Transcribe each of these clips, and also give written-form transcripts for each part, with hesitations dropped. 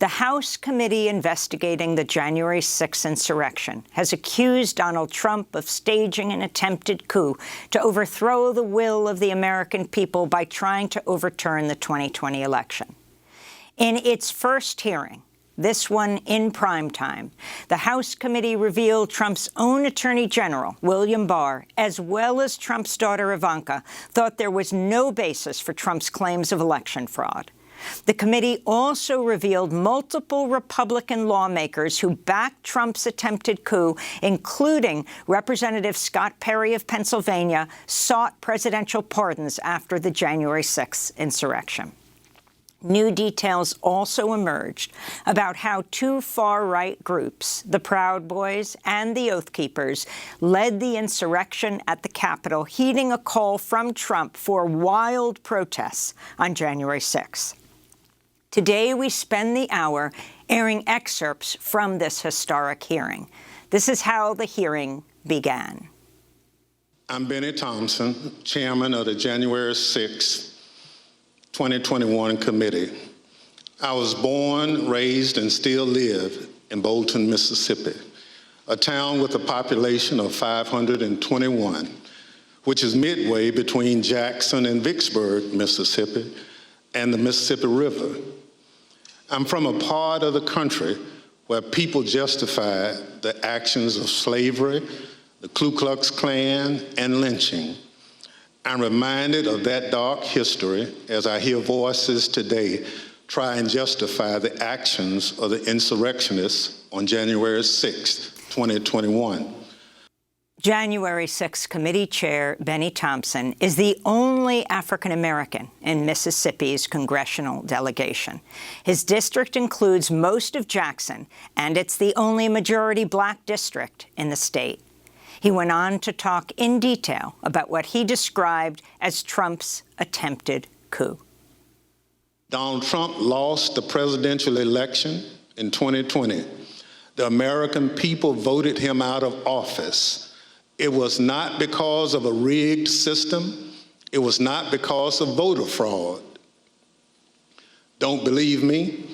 The House committee investigating the January 6th insurrection has accused Donald Trump of staging an attempted coup to overthrow the will of the American people by trying to overturn the 2020 election. In its first hearing, this one in primetime, the House committee revealed Trump's own Attorney General, William Barr, as well as Trump's daughter Ivanka, thought there was no basis for Trump's claims of election fraud. The committee also revealed multiple Republican lawmakers who backed Trump's attempted coup, including Representative Scott Perry of Pennsylvania, sought presidential pardons after the January 6th insurrection. New details also emerged about how two far-right groups, the Proud Boys and the Oath Keepers, led the insurrection at the Capitol, heeding a call from Trump for wild protests on January 6th. Today, we spend the hour airing excerpts from this historic hearing. This is how the hearing began. I'm Bennie Thompson, chairman of the January 6th 2021 committee. I was born, raised, and still live in Bolton, Mississippi, a town with a population of 521, which is midway between Jackson and Vicksburg, Mississippi, and the Mississippi River. I'm from a part of the country where people justify the actions of slavery, the Ku Klux Klan, and lynching. I'm reminded of that dark history as I hear voices today try and justify the actions of the insurrectionists on January 6, 2021. January 6 Committee Chair Bennie Thompson is the only African-American in Mississippi's congressional delegation. His district includes most of Jackson, and it's the only majority black district in the state. He went on to talk in detail about what he described as Trump's attempted coup. Donald Trump lost the presidential election in 2020. The American people voted him out of office. It was not because of a rigged system. It was not because of voter fraud. Don't believe me?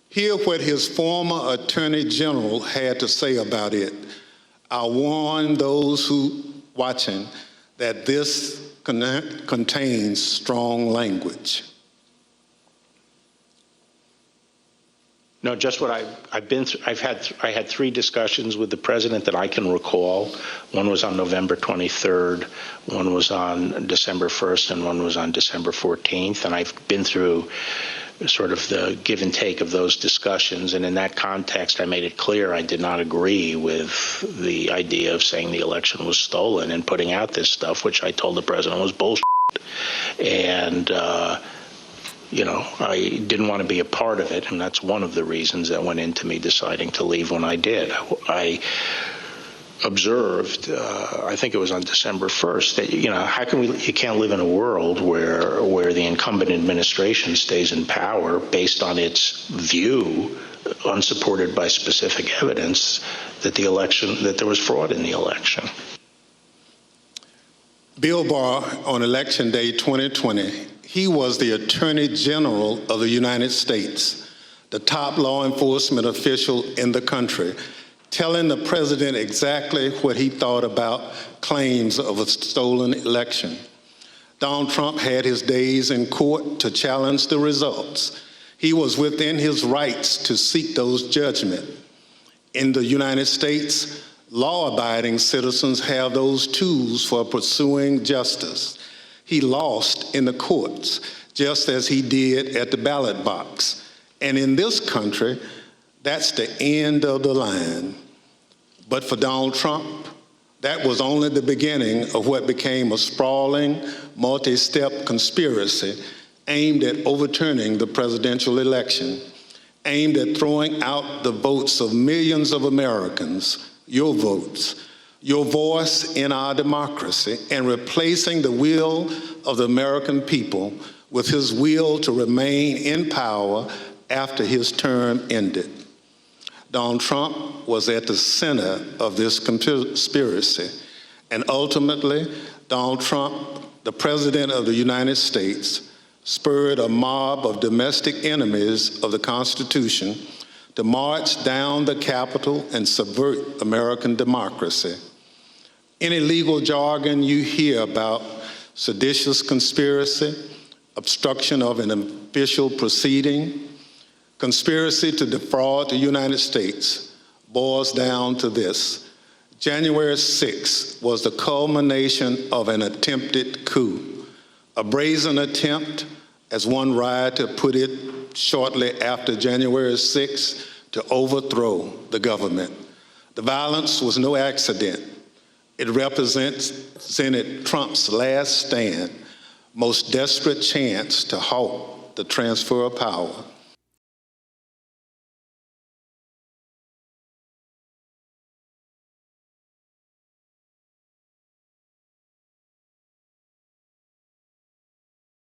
Hear what his former Attorney General had to say about it. I warn those who watching that this contains strong language. No, just what I've been through. I had three discussions with the president that I can recall. One was on November 23rd, one was on December 1st, and one was on December 14th. And I've been through sort of the give and take of those discussions. And in that context, I made it clear I did not agree with the idea of saying the election was stolen and putting out this stuff, which I told the president was bullshit. And, I didn't want to be a part of it, and that's one of the reasons that went into me deciding to leave when I did. I observed, I think it was on December 1st, that, how can you can't live in a world where the incumbent administration stays in power based on its view, unsupported by specific evidence, that there was fraud in the election. Bill Barr, on Election Day 2020, he was the Attorney General of the United States, the top law enforcement official in the country, telling the president exactly what he thought about claims of a stolen election. Donald Trump had his days in court to challenge the results. He was within his rights to seek those judgments. In the United States, law-abiding citizens have those tools for pursuing justice. He lost in the courts, just as he did at the ballot box. And in this country, that's the end of the line. But for Donald Trump, that was only the beginning of what became a sprawling, multi-step conspiracy aimed at overturning the presidential election, aimed at throwing out the votes of millions of Americans, your votes, your voice in our democracy, and replacing the will of the American people with his will to remain in power after his term ended. Donald Trump was at the center of this conspiracy, and ultimately, Donald Trump, the President of the United States, spurred a mob of domestic enemies of the Constitution to march down the Capitol and subvert American democracy. Any legal jargon you hear about seditious conspiracy, obstruction of an official proceeding, conspiracy to defraud the United States boils down to this. January 6th was the culmination of an attempted coup, a brazen attempt, as one rioter put it shortly after January 6th, to overthrow the government. The violence was no accident. It represented Trump's last stand, most desperate chance to halt the transfer of power.